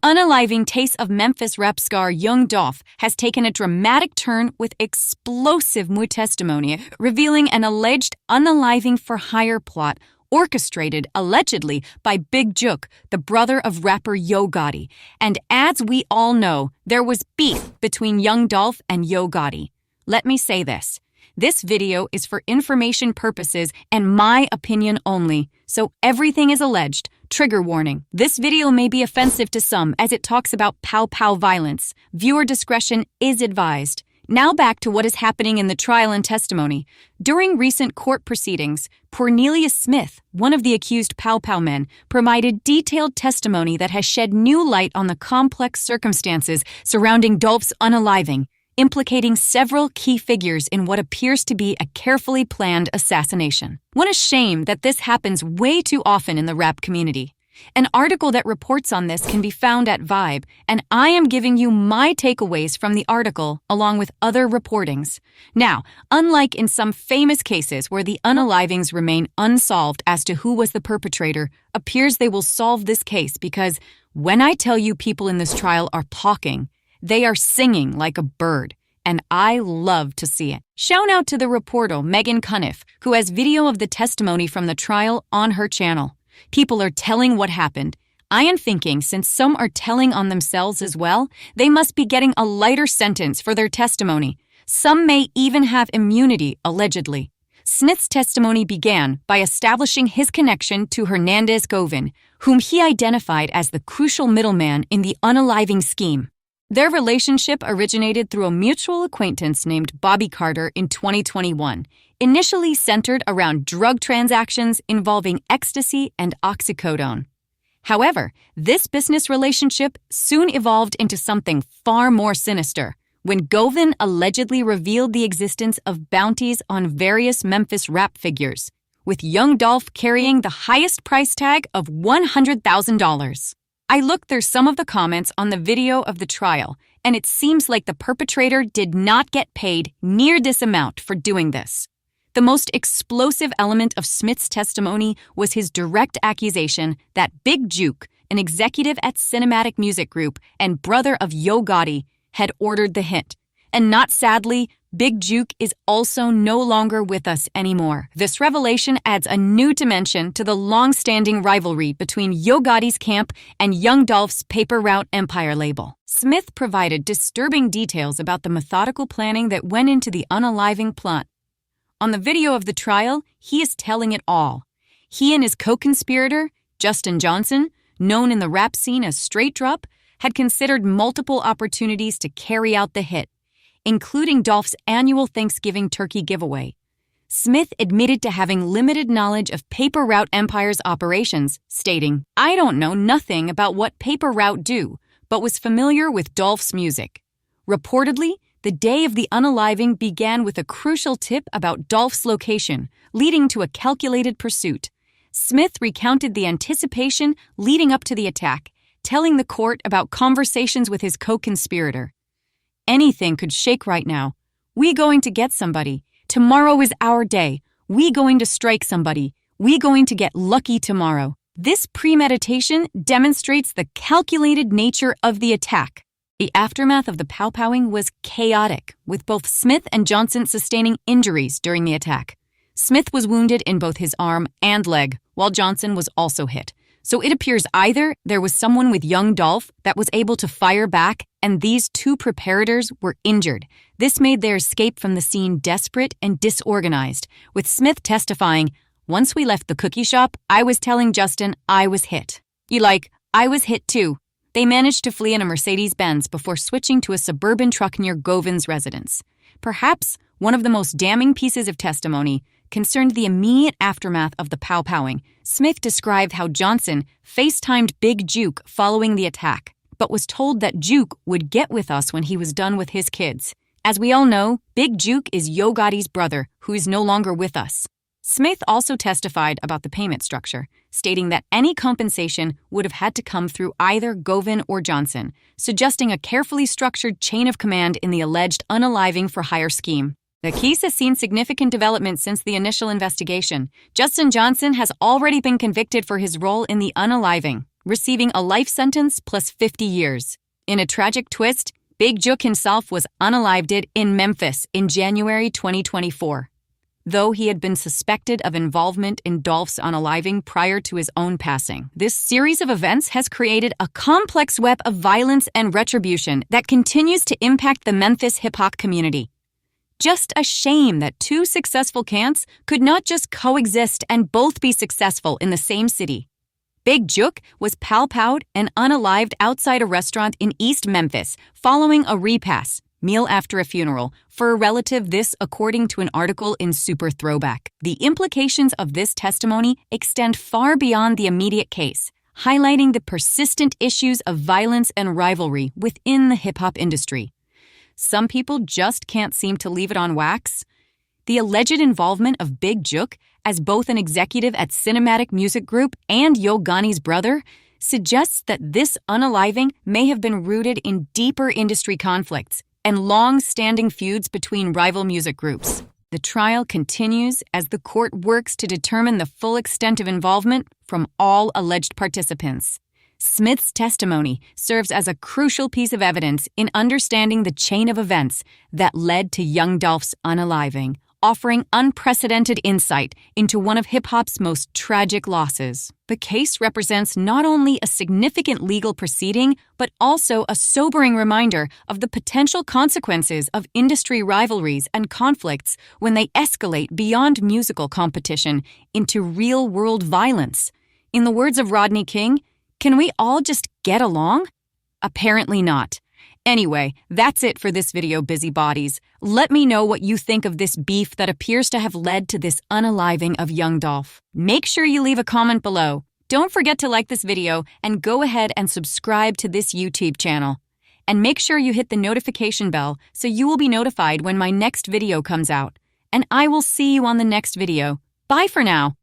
unaliving taste of Memphis rap star young Dolph has taken a dramatic turn with explosive new testimony revealing an alleged unaliving for hire plot orchestrated allegedly by Big Juke, the brother of rapper Yo Gotti. And as we all know, there was beef between young Dolph and Yo Gotti. Let me say this. This video is for information purposes and my opinion only, so everything is alleged. Trigger warning. This video may be offensive to some as it talks about pow-pow violence. Viewer discretion is advised. Now back to what is happening in the trial and testimony. During recent court proceedings, Cornelius Smith, one of the accused pow-pow men, provided detailed testimony that has shed new light on the complex circumstances surrounding Dolph's unaliving, implicating several key figures in what appears to be a carefully planned assassination. What a shame that this happens way too often in the rap community. An article that reports on this can be found at Vibe, and I am giving you my takeaways from the article along with other reportings. Now, unlike in some famous cases where the unalivings remain unsolved as to who was the perpetrator, appears they will solve this case because when I tell you people in this trial are talking, they are singing like a bird, and I love to see it. Shout out to the reporter Megan Cuniff, who has video of the testimony from the trial on her channel. People are telling what happened. I am thinking since some are telling on themselves as well, they must be getting a lighter sentence for their testimony. Some may even have immunity, allegedly. Smith's testimony began by establishing his connection to Hernandez Govin, whom he identified as the crucial middleman in the unaliving scheme. Their relationship originated through a mutual acquaintance named Bobby Carter in 2021, initially centered around drug transactions involving ecstasy and oxycodone. However, this business relationship soon evolved into something far more sinister when Govin allegedly revealed the existence of bounties on various Memphis rap figures, with young Dolph carrying the highest price tag of $100,000. I looked through some of the comments on the video of the trial, and it seems like the perpetrator did not get paid near this amount for doing this. The most explosive element of Smith's testimony was his direct accusation that Big Juke, an executive at Cinematic Music Group and brother of Yo Gotti, had ordered the hit. And not sadly, Big Juke is also no longer with us anymore. This revelation adds a new dimension to the long-standing rivalry between Yo Gotti's camp and young Dolph's Paper Route Empire label. Smith provided disturbing details about the methodical planning that went into the unaliving plot. On the video of the trial, he is telling it all. He and his co-conspirator, Justin Johnson, known in the rap scene as Straight Drop, had considered multiple opportunities to carry out the hit, including Dolph's annual Thanksgiving turkey giveaway. Smith admitted to having limited knowledge of Paper Route Empire's operations, stating, "I don't know nothing about what Paper Route do, but was familiar with Dolph's music." Reportedly, the day of the unaliving began with a crucial tip about Dolph's location, leading to a calculated pursuit. Smith recounted the anticipation leading up to the attack, telling the court about conversations with his co-conspirator. "Anything could shake right now. We going to get somebody. Tomorrow is our day. We going to strike somebody. We going to get lucky tomorrow." This premeditation demonstrates the calculated nature of the attack. The aftermath of the pow-powing was chaotic, with both Smith and Johnson sustaining injuries during the attack. Smith was wounded in both his arm and leg, while Johnson was also hit. So it appears either there was someone with young Dolph that was able to fire back and these two preparators were injured. This made their escape from the scene desperate and disorganized, with Smith testifying, "Once we left the cookie shop, I was telling Justin I was hit. I was hit too." They managed to flee in a Mercedes-Benz before switching to a suburban truck near Govin's residence. Perhaps one of the most damning pieces of testimony concerned the immediate aftermath of the pow-powing. Smith described how Johnson FaceTimed Big Juke following the attack, but was told that Juke would get with us when he was done with his kids. As we all know, Big Juke is Yo Gotti's brother, who is no longer with us. Smith also testified about the payment structure, stating that any compensation would have had to come through either Govin or Johnson, suggesting a carefully structured chain of command in the alleged unaliving for hire scheme. The case has seen significant development since the initial investigation. Justin Johnson has already been convicted for his role in the unaliving. receiving a life sentence plus 50 years. In a tragic twist, Big Jook himself was unalived in Memphis in January 2024. Though he had been suspected of involvement in Dolph's unaliving prior to his own passing, this series of events has created a complex web of violence and retribution that continues to impact the Memphis hip-hop community. Just a shame that two successful cants could not just coexist and both be successful in the same city. Big Jook was palpowed and unalived outside a restaurant in East Memphis following a repast, meal after a funeral, for a relative, this according to an article in Super Throwback. The implications of this testimony extend far beyond the immediate case, highlighting the persistent issues of violence and rivalry within the hip-hop industry. Some people just can't seem to leave it on wax. The alleged involvement of Big Jook as both an executive at Cinematic Music Group and Yo Gotti brother suggests that this unaliving may have been rooted in deeper industry conflicts and long-standing feuds between rival music groups. The trial continues as the court works to determine the full extent of involvement from all alleged participants. Smith's testimony serves as a crucial piece of evidence in understanding the chain of events that led to young Dolph's unaliving, offering unprecedented insight into one of hip-hop's most tragic losses. The case represents not only a significant legal proceeding, but also a sobering reminder of the potential consequences of industry rivalries and conflicts when they escalate beyond musical competition into real-world violence. In the words of Rodney King, can we all just get along? Apparently not. Anyway, that's it for this video, busybodies. Let me know what you think of this beef that appears to have led to this unaliving of young Dolph. Make sure you leave a comment below. Don't forget to like this video and go ahead and subscribe to this YouTube channel. And make sure you hit the notification bell so you will be notified when my next video comes out. And I will see you on the next video. Bye for now.